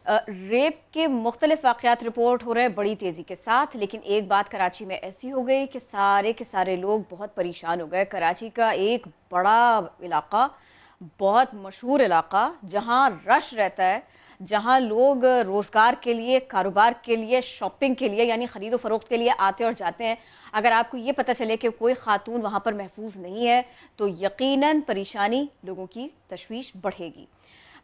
Rape के मुख्तलिफ वाक़यात report हो रहे हैं बड़ी तेज़ी के साथ, लेकिन एक बात कराची में ऐसी हो गई कि सारे के सारे लोग बहुत परेशान हो गए। कराची का एक बड़ा इलाका, बहुत मशहूर इलाका, जहां रश रहता है, जहां लोग रोज़गार के लिए, कारोबार के लिए, शॉपिंग के लिए यानी ख़रीदो फरोख्त के लिए आते और जाते हैं। अगर आपको ये पता चले कि कोई खातून वहाँ पर महफूज नहीं है तो यकीनन परेशानी, लोगों की तशवीश बढ़ेगी।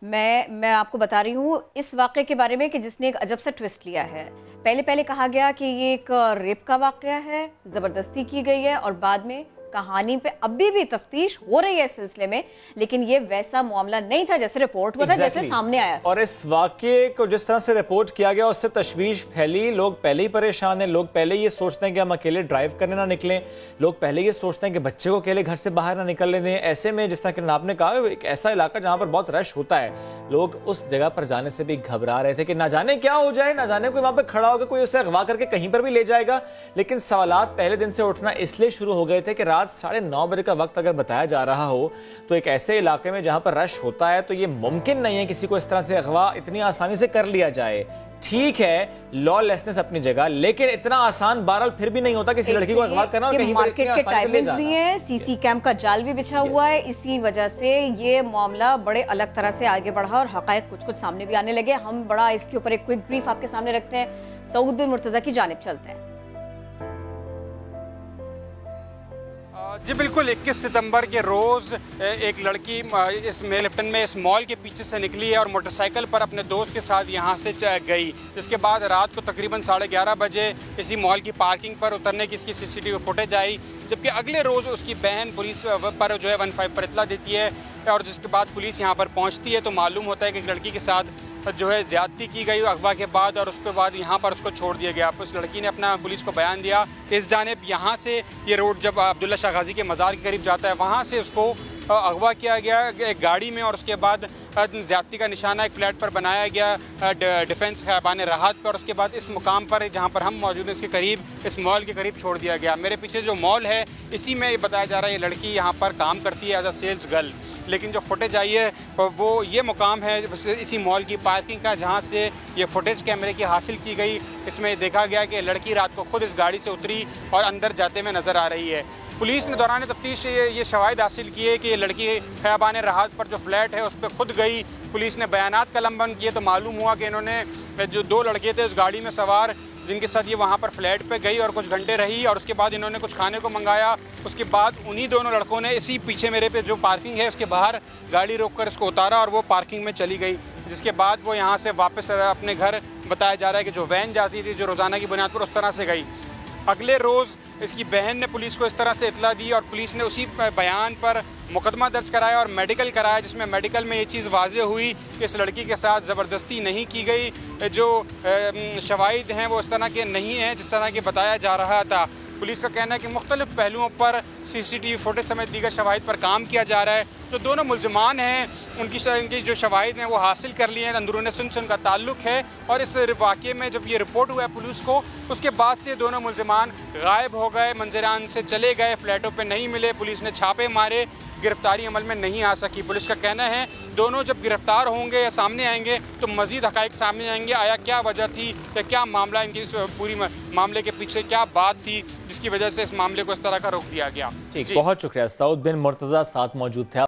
मैं आपको बता रही हूँ इस वाक़े के बारे में कि जिसने एक अजब सा ट्विस्ट लिया है। पहले कहा गया कि ये एक रेप का वाक़या है, ज़बरदस्ती की गई है, और बाद में कहानी पे अभी भी तफ्तीश हो रही है इस सिलसिले में, लेकिन ये वैसा मामला नहीं था जैसे रिपोर्ट हुआ था, जैसे सामने आया था। और इस वाक़े को जिस तरह से रिपोर्ट किया गया उससे तशवीश फैली। लोग पहले ही परेशान हैं, लोग पहले ये सोचते हैं कि हम अकेले ड्राइव करने ना निकलें, लोग पहले ये सोचते हैं कि बच्चे को अकेले घर से बाहर ना निकलने दें। ऐसे में जिस तरह कि आपने कहा, एक ऐसा इलाका जहाँ पर बहुत रश होता है, लोग उस जगह पर जाने से भी घबरा रहे थे कि ना जाने क्या हो जाए, ना जाने कोई वहां पर खड़ा होगा, कोई उसे अगवा करके कहीं पर भी ले जाएगा। लेकिन सवालात पहले दिन से उठना इसलिए शुरू हो गए थे कि रात 9:30 बजे का वक्त अगर बताया जा रहा हो तो एक ऐसे इलाके में जहां पर रश होता है तो ये मुमकिन नहीं है किसी को इस तरह से अगवा इतनी आसानी से कर लिया जाए। ठीक है, लॉलेसनेस अपनी जगह, लेकिन इतना आसान बहरहाल फिर भी नहीं होता किसी लड़की को अगवा करना। और कहीं मार्केट के टाइमिंग्स भी है, सीसी कैम्प का जाल भी बिछा हुआ है, इसी वजह से ये मामला बड़े अलग तरह से आगे बढ़ा और हकायक कुछ सामने भी आने लगे। हम बड़ा इसके ऊपर एक क्विक ब्रीफ आपके सामने रखते हैं। सऊद बिन मुर्तजा की जानिब चलते हैं। जी बिल्कुल, 21 सितंबर के रोज़ एक लड़की इस लिफ्टन में इस मॉल के पीछे से निकली है और मोटरसाइकिल पर अपने दोस्त के साथ यहाँ से गई। जिसके बाद रात को तकरीबन 11:30 बजे इसी मॉल की पार्किंग पर उतरने की इसकी सीसीटीवी फुटेज आई, जबकि अगले रोज़ उसकी बहन पुलिस पर जो है 15 पर इतला देती है और जिसके बाद पुलिस यहाँ पर पहुँचती है तो मालूम होता है कि एक लड़की के साथ जो है ज़्यादती की गई अगवा के बाद, और उसके बाद यहाँ पर उसको छोड़ दिया गया। उस लड़की ने अपना पुलिस को बयान दिया कि इस जानिब यहाँ से ये रोड जब अब्दुल्ला शाह गाजी के मज़ार के करीब जाता है वहाँ से उसको अगवा किया गया एक गाड़ी में, और उसके बाद ज़्यादती का निशाना एक फ्लैट पर बनाया गया डिफेंस खैबान राहत पर। उसके बाद इस मुकाम पर जहाँ पर हम मौजूद हैं इसके करीब, इस मॉल के करीब छोड़ दिया गया। मेरे पीछे जो मॉल है इसी में बताया जा रहा है ये लड़की यहाँ पर काम करती है एज अ सेल्स गर्ल, लेकिन जो फुटेज आई है वो ये मुकाम है इसी मॉल की पार्किंग का जहाँ से ये फुटेज कैमरे की हासिल की गई। इसमें देखा गया कि लड़की रात को खुद इस गाड़ी से उतरी और अंदर जाते हुए नज़र आ रही है। पुलिस ने दौरान तफ्तीश ये शवाहिद हासिल किए कि ये लड़की खैबान राहत पर जो फ्लैट है उस पर खुद गई। पुलिस ने बयानात कलमबंद किए तो मालूम हुआ कि इन्होंने जो 2 लड़के थे उस गाड़ी में सवार, जिनके साथ ये वहाँ पर फ्लैट पे गई और कुछ घंटे रही और उसके बाद इन्होंने कुछ खाने को मंगाया। उसके बाद उन्हीं दोनों लड़कों ने इसी पीछे मेरे पे जो पार्किंग है उसके बाहर गाड़ी रोककर इसको उतारा और वो पार्किंग में चली गई। जिसके बाद वो यहाँ से वापस अपने घर, बताया जा रहा है कि जो वैन जाती थी जो रोज़ाना की बुनियाद पर, उस तरह से गई। अगले रोज़ इसकी बहन ने पुलिस को इस तरह से इतला दी और पुलिस ने उसी बयान पर मुकदमा दर्ज कराया और मेडिकल कराया, जिसमें मेडिकल में ये चीज़ वाज़ेह हुई कि इस लड़की के साथ ज़बरदस्ती नहीं की गई। जो शवाहिद हैं वो इस तरह के नहीं हैं जिस तरह के बताया जा रहा था। पुलिस का कहना है कि मुख्तलिफ पहलुओं पर सीसीटीवी फुटेज समेत दीगर शवाहिद पर काम किया जा रहा है। जो दोनों मुलजमान हैं उनकी जो शवाहिद हैं वो हासिल कर लिए हैं, अंदरून सुन का ताल्लुक है। और इस वाक़े में जब ये रिपोर्ट हुआ है पुलिस को, उसके बाद से दोनों मुलजमान गायब हो गए, मंजरान से चले गए, फ्लैटों पर नहीं मिले। पुलिस ने छापे मारे, गिरफ्तारी अमल में नहीं आ सकी। पुलिस का कहना है दोनों जब गिरफ्तार होंगे या सामने आएंगे तो मजीद हकाइक सामने आएंगे, आया क्या वजह थी या क्या मामला, इनकी इस पूरी मामले के पीछे क्या बात थी जिसकी वजह से इस मामले को इस तरह का रोक दिया गया। बहुत शुक्रिया, सऊद बिन मुर्तजा साथ मौजूद थे।